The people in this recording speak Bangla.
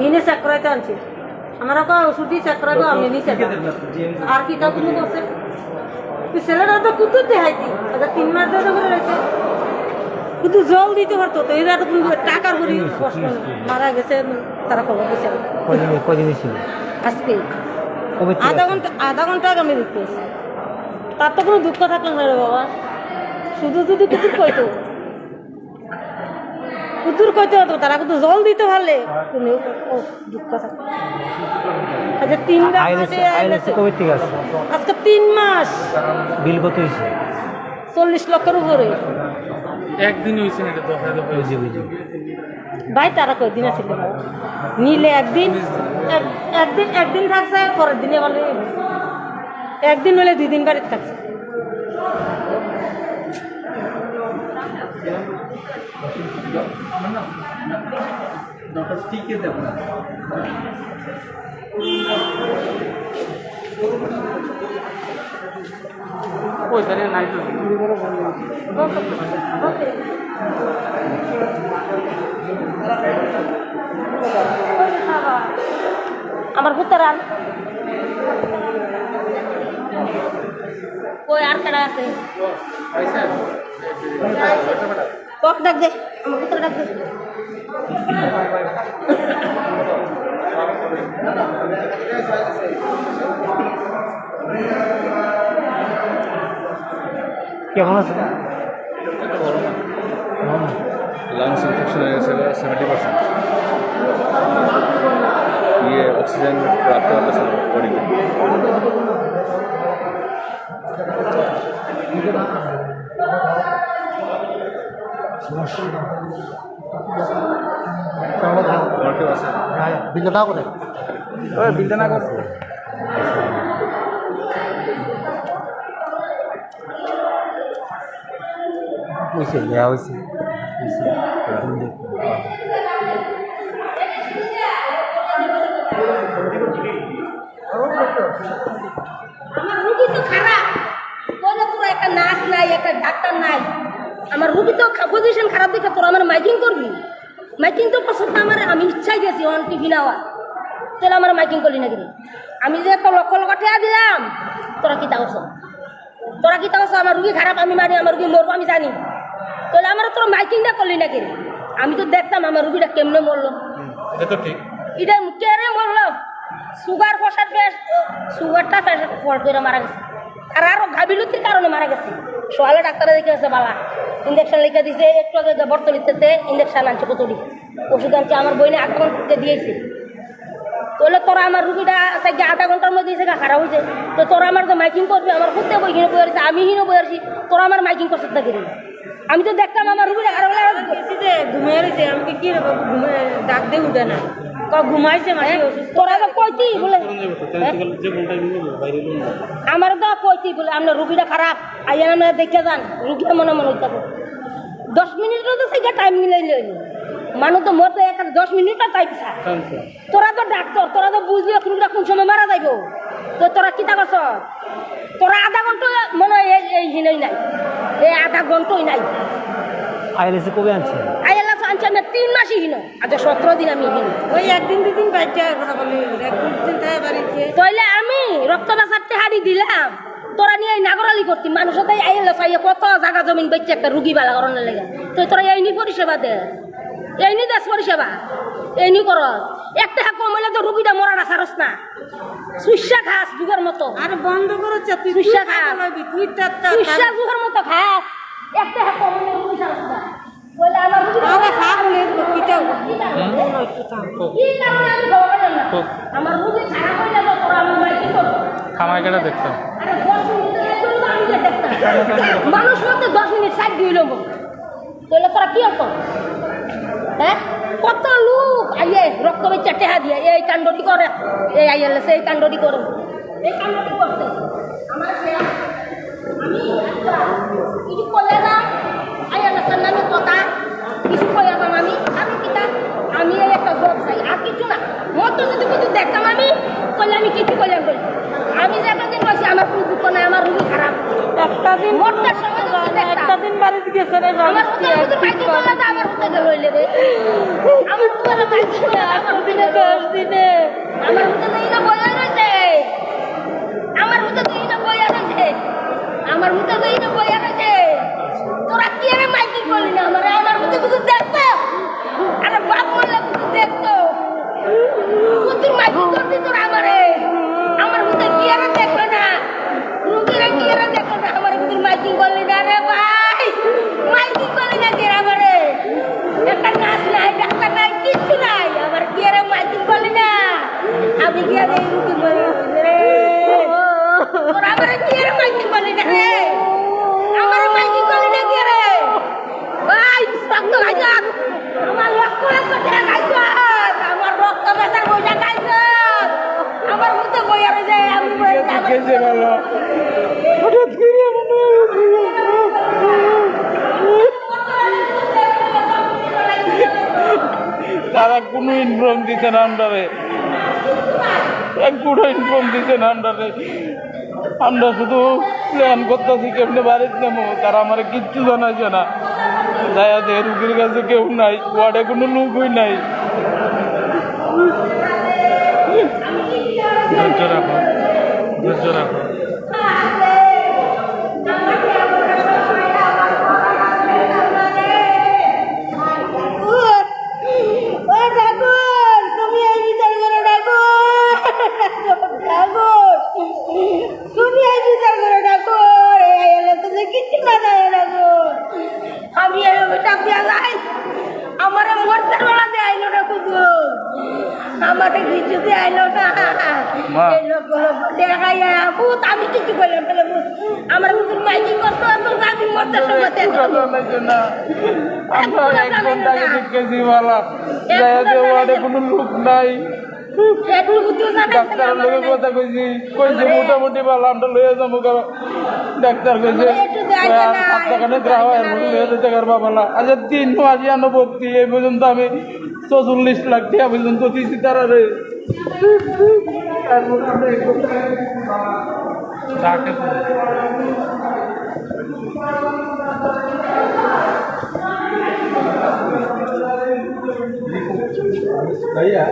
ইনি চেক করাইতে আনছি আমার ওষুধই চেক করাইবো আমি নিচে আর কি তা তুমি করছে ছেলেরা তো কুকুর দেখাইছি 3 মাস ধরে করে রয়েছে কিন্তু জল দিতে পারতো তো এরা তো টাকার বড়ি কষ্ট মারা গেছে তারা খবর দিচ্ছে কদিন ছিল আজকে আধা ঘন্টা আগে আমি দেখতে এসেছি তার তো কোনো দুঃখ থাকলো না রে বাবা শুধু যদি কিছু কইতো কুতুর কইতে হতো তারা কিন্তু জল দিতে পারলে তুমি দুঃখ থাকতো আচ্ছা 3 মাস আজকে 3 মাস বিল কত হয়েছে 40 লক্ষের উপরে একদিন হয়েছে না ভাই তারা কয়দিন আছিল নিলে একদিন একদিন থাকছে পরের দিনে বলে একদিন হলে 2 দিন বাড়িতে থাকছে নাই তো আমার পুত্রান কই আর কেডা আছে কক ডাক দে আমার পুত্র ডাক দে কেমন আছে লাংস ইনফেকশন হয়ে গেছে 70%। ये ऑक्सीजन प्राप्त होता है बॉडी में। বিলটা না করে বিলটা না করছে হয়েছে দেওয়া হয়েছে আমার রুগী তো খারাপ কোনো পুরো একটা নার্স নাই একটা ডাক্তার নাই আমার রুগী তো পজিশন খারাপ দেখে তোরা আমার মাইকিং করবি মাইকিং তো পছন্দ আমার আমি ইচ্ছাই গেছি অন টিভি নেওয়া তাহলে আমার মাইকিং করলি নাকি আমি যে একটা লক্ষ লক্ষ টাকা দিলাম তোরা কি তাওছ আমার রুগী খারাপ আমি মানি আমার রুগী মরবো আমি জানি তাহলে আমার তোরা মাইকিংটা করলি নাকি আমি তো দেখতাম আমার রুগীটা কেমনে মরলো এটা তো ঠিক এটা কেড়ে মরলো সুগার বসার সুগারটা ফল করে মারা গেছে আর আরো গাফিলতির কারণে মারা গেছে সোয়ালে ডাক্তারে দেখে গেছে বাবা ইঞ্জেকশন লিখে দিছে একটু আগে বর্তলিতে ইঞ্জেকশন আনছে কতটি ওষুধ আনছে আমার বইনে 8 ঘন্টা দিয়েছে তাহলে তোরা আমার রুগীটা থেকে 8 ঘন্টার মধ্যে এসে খারাপ হয়েছে তো তোরা আমার তো মাইকিং করবি আমার খুঁজতে বই কিনে বই আসছে আমি হিনো বই আসছি তোরা আমার মাইকিং করতে থাকি আমি তো দেখতাম আমার রুগীটা খারাপ হলে যে ঘুমিয়ে রয়েছে আমাকে কি ডাক দিয়ে উঠে না ঘুমাইছে তোরা তো কইতি বলে আমার তো কইতি বলে আপনার রুগীটা খারাপ আইয়া আমরা দেখে যান রুগীটা মনে মনে হইতে 10 মিনিটও তো থেকে টাইম মিলাইলে মানুষ তো মরতে 10 মিনিটও টাইম তোরা তো ডাক্তার তোরা তো বুঝলি রুগীটা কোন সময় মারা যাইব তো তোরা কিতা করছ তোরা আধা ঘন্টা মনে হয় এই হিনেই নাই এই আধা ঘন্টাই নাই আইএলএসে কবে আনছে আইএলএস আনছে না 3 মাসই হিনো আচ্ছা 17 দিন আমি হিনো ওই একদিন দুদিন বাইরে কথা বলি একদিন তাই বাড়িতে তাইলে আমি রক্ত বাঁচাতে হাড়ি দিলাম তোরা নিয়ে নাগরালি করতি মানুষ তাই আইএলএস আইয়া কত জায়গা জমিন বেচে একটা রুগী বালা করানোর লেগে তো তোরা এইনি পরিষেবা দে এইনি দেশ পরিষেবা এইনি কর একটা কম হইলে তো রুগীটা মরাটা সারস না সুইসা খাস যুগের মতো আর বন্ধ করো তুই সুইসা খাস সুইসা যুগের মতো খাস একটা কম হইলে রুগী সারস না বলে আমার রুগী আরে খাস বলে কিটাও আমার রুগী খারাপ হইলে তো তোরা আমার মাইকি কর খামাই কেটে দেখতাম আরে 10 মিনিট আমি দেখতাম মানুষ মধ্যে 10 মিনিট সাইড দিইলো তাহলে তোরা কি হতো হ্যাঁ কত লোক আইয়ে রক্ত বেচে টেহা দিয়ে এই কাণ্ডটি করে এই আইলে সেই কাণ্ডটি করে এই কাণ্ডটি করতে আমার আমি কিছু কইয়া না আইলে সামনে কথা কিছু কইয়া না আমি কিতা আমি এই একটা জব চাই আর কিছু না মত যদি কিছু দেখতাম আমি কইলে আমি কিছু কইলাম বলি আমি যে একটা দিন কইছি আমার কোনো দুঃখ নাই আমার রুগী খারাপ একটা দিন মোটটার সঙ্গে একটা সারাদিন বাড়িতে গেছে রে আমার হুতে হুতে মাইকি বললে তো আমার হুতে গেল হইলে রে আমার হুতে মাইকি বললে আমার হুতে গেল 10 দিনে আমার হুতে তো ইনা বইয়া রয়েছে আমার হুতে তো ইনা বইয়া রয়েছে আমার হুতে তো ইনা বইয়া রয়েছে তোরা কি রে মাইকি বললি না আমার হুতে কিছু দেখতো আরে বাপ বললে কিছু দেখতো তুই মাইকি করতি তোরা আমার হুতে কি রে দেখলো না রুগীরা কি রে দেখলো না আমার হুতে মাইকি বললি না রে ভাই মাইকি বললি না কে আমারে একটা নাচ নাই ডাক্তার নাই কিছু নাই আমার কি রে মাইকি বললি না আমি কি রে রুগী বলি রে তোরা আমারে কি রে মাইকি বললি না রে আমারে মাইকি বললি না কে রে ভাই রক্ত খাইছ আমার রক্ত টাকা খাইছ আমার রক্ত বেচার পয়সা খাইছ আমার মতো বইয়া রয়েছে আমি কেছে ভালো তারা কোনো ইনফর্ম দিতে না আমরারে কোনো ইনফর্ম দিতে না আমরারে আমরা শুধু প্ল্যান করতেছি কেমনে বাড়িতে নেবো তারা আমার কিচ্ছু জানাইছে না দয়া দে রুগীর কাছে কেউ নাই ওয়ার্ডে কোনো লোকই নাই ধৈর্য রাখো ধৈর্য রাখো আমি আমার মরতে বেলা দিয়ে আইলো না কুকুর আমাকে কিছু দিয়ে আইলো না মা। এই লোকগুলো দেখাইয়া ভূত আমি কিছু করলাম তাহলে আমার কুকুর মাইকি করতো তো আমি মরতে সময় দেখো আমরা 1 ঘন্টা আগে দেখেছি বলা দয়া দে ওয়ার্ডে কোনো লোক নাই একটু বুঝতে ডাক্তার লোকের কথা কইছি মোটামুটি ভালো আমরা লইয়া যাবো ডাক্তার কইছে আপনাখানে গ্রাহ লইয়া যেতে পারবা বলা আচ্ছা 3 মাসি আনো ভর্তি এই পর্যন্ত আমি 44 লাখ টাকা পর্যন্ত দিয়েছি তারা রে भैया